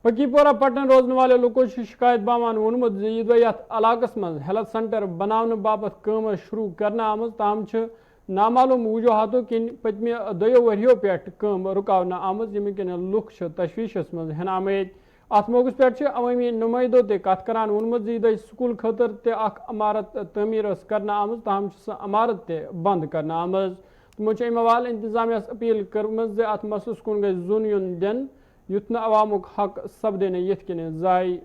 پکی پورہ پٹن روزن والے لوکو شکایت بامان وونمت زِ یتھ علاقس مز ہیلتھ سینٹر بناونہ باپت کام شروع کرنا آمز تاہم نامعلوم وجوہاتو کن پتمہ 2 ؤریو پیٹھ کام رکاونہ آمز یمہ کن لوک تشویشس مز ہن آمت ات موقع پیٹھ عوامی نمائندو تہ کت کران وونمت زِ سکول خاطر تہ اخ عمارت تعمیر کرنا آمز تاہم سہ عمارت تہ بند کرنا آمز تمو امہ حوالہ انتظامیہ اپیل کرمز زِ ات مسلس کن گژھِ زون یون دن یُتھ نہٕ عوامُک حق سپدے نہٕ یِتھ کٔنۍ ضایع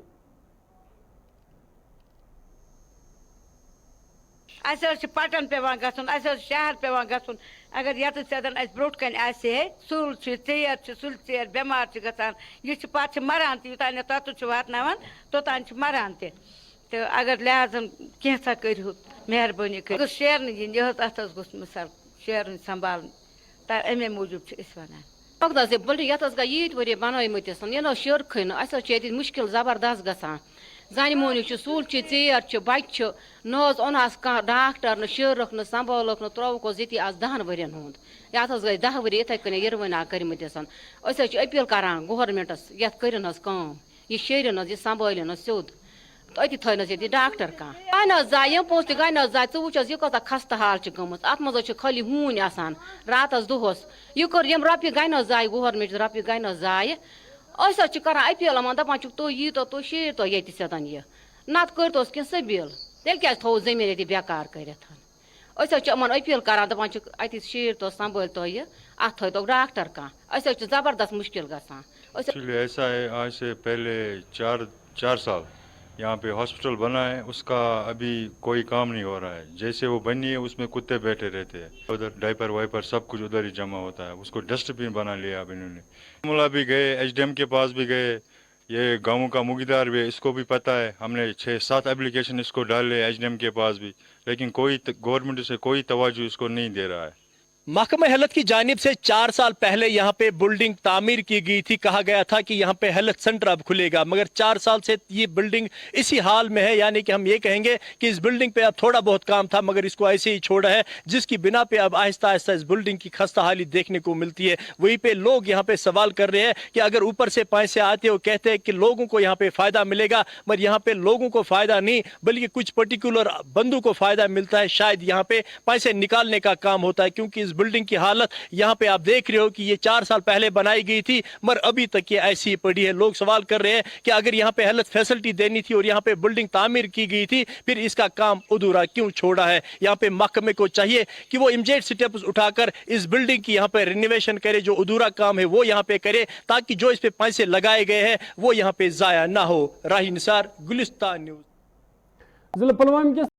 اسہِ پٹن پیوان گژھُن اسہِ شہر پیوان گژھُن اگر یتھ سیٚدن اسہِ برونٛٹھ کَنہِ آسہِ ہے سُل چھِ ژیر چھِ سُلہِ ژیر بٮ۪مار چھِ گژھان یہِ چھِ پتہٕ چھِ مران تہِ یوٚتانۍ نہٕ توٚتُتھ چھِ واتناوان توٚتانۍ چھِ مران تہِ تہٕ اگر لہذا کینٛژھا کٔرِو مہربٲنی کٔرِتھ شیرنہٕ یِنۍ یہِ حظ اتھ حظ گوٚژھ مِثال شیرُن سنبھالُن امے موٗجوٗب چھِ أسۍ ونان بلڈنگ یتھ گٔے ییٖتۍ ؤری بنٲومٕتِس یہِ نہٕ شیرکھٕے نہٕ اَسہِ حظ چھِ ییٚتہِ مُشکل زبردست گژھان زنہِ موہنیوٗ چھِ سُل چھِ ژیر چھِ بچہِ چھِ نہ حظ اوٚنہَس کانٛہہ ڈاکٹر نہٕ شیرُکھ نہٕ سنبھالُکھ نہٕ ترٛووُکھ حظ ییٚتی آز 10 ؤرین ہُنٛد یتھ حظ گٔے 10 ؤری یِتھَے کٔنۍ یِروٕنۍ کٔرمٕتِس أسۍ حظ چھِ أپیٖل کران گورمنٹس یتھ کٔرِن حظ کٲم یہِ شیرِن حظ یہِ سنبھٲلِن حظ سیوٚد أتی تھٲیِن حظ ییٚتہِ ڈاکٹر کانٛہہ گٔے نہٕ حظ ضایع یِم پونٛسہٕ تہِ گٔے نہٕ حظ ضایع ژٕ وٕچھ حظ یہِ کۭژاہ خستہٕ حال چھِ گٔمٕژ اتھ منٛز حظ چھِ خٲلی ہوٗنۍ آسان راتس دۄہس یہِ کوٚر یِم رۄپیہِ گٔے نہٕ حظ ضایع گورمنٹ رۄپیہِ گٔے نہٕ حظ ضایع أسۍ حظ چھِ کران أپیٖل یِمن دپان چھِکھ تُہۍ ییٖتو تُہۍ شیٖرتو ییٚتہِ سیٚدن یہِ نتہٕ کٔرۍتوس کینٛہہ سٔبیٖل تیٚلہِ کیٛازِ تھوٚوُ زٔمیٖن ییٚتہِ بٮ۪کار کٔرِتھ أسۍ حظ چھِ یِمن أپیٖل کران دپان چھِکھ اَتہِ شیٖرتو سنبھٲلتو یہِ اتھ تھٲیتو ڈاکٹر کانٛہہ أسۍ حظ چھِ زبردست مُشکل گژھان ایسا ہے آج سے پہلے 4 سال یہاں پہ ہاسپٹل بنا ہے اس کا ابھی کوئی کام نہیں ہو رہا ہے جیسے وہ بنی ہے اس میں کتے بیٹھے رہتے ہیں ادھر ڈائپر وائپر سب کچھ ادھر ہی جمع ہوتا ہے اس کو ڈسٹ بین بنا لیا اب انہوں نے ملا بھی گئے ایچ ڈی ایم کے پاس بھی گئے یہ گاؤں کا مگیدار بھی ہے اس کو بھی پتہ ہے ہم نے 6-7 ایپلیکیشن اس کو ڈالے ایچ ڈی ایم کے پاس بھی لیکن کوئی گورنمنٹ سے کوئی توجہ اس کو نہیں دے رہا ہے محکمہ ہیلتھ کی جانب سے 4 سال پہلے یہاں پہ بلڈنگ تعمیر کی گئی تھی کہا گیا تھا کہ یہاں پہ ہیلتھ سینٹر اب کھلے گا مگر 4 سال سے یہ بلڈنگ اسی حال میں ہے یعنی کہ ہم یہ کہیں گے کہ اس بلڈنگ پہ اب تھوڑا بہت کام تھا مگر اس کو ایسے ہی چھوڑا ہے جس کی بنا پہ اب آہستہ آہستہ اس بلڈنگ کی خستہ حالی دیکھنے کو ملتی ہے وہیں پہ لوگ یہاں پہ سوال کر رہے ہیں کہ اگر اوپر سے پیسے آتے وہ کہتے ہیں کہ لوگوں کو یہاں پہ فائدہ ملے گا مگر یہاں پہ لوگوں کو فائدہ نہیں بلکہ کچھ پرٹیکولر بندوں کو فائدہ ملتا ہے شاید یہاں پہ پیسے نکالنے کا کام ہوتا ہے کیونکہ اس بلڈنگ کی حالت یہاں پہ آپ دیکھ رہے ہو کہ یہ 4 سال پہلے بنائی گئی تھی مگر ابھی تک یہ ایسی ہی پڑی ہے لوگ سوال کر رہے ہیں کہ اگر یہاں پہ ہیلتھ فیسلٹی دینی تھی اور یہاں پہ بلڈنگ تعمیر کی گئی تھی پھر اس کا کام ادھورا کیوں چھوڑا ہے یہاں پہ محکمے کو چاہیے کہ وہ امیڈیٹ سٹیپس اٹھا کر اس بلڈنگ کی یہاں پہ رینوویشن کرے جو ادھورا کام ہے وہ یہاں پہ کرے تاکہ جو اس پہ پیسے لگائے گئے ہیں وہ یہاں پہ ضائع نہ ہو راہی نثار گلستان نیوز ضلع پلوامہ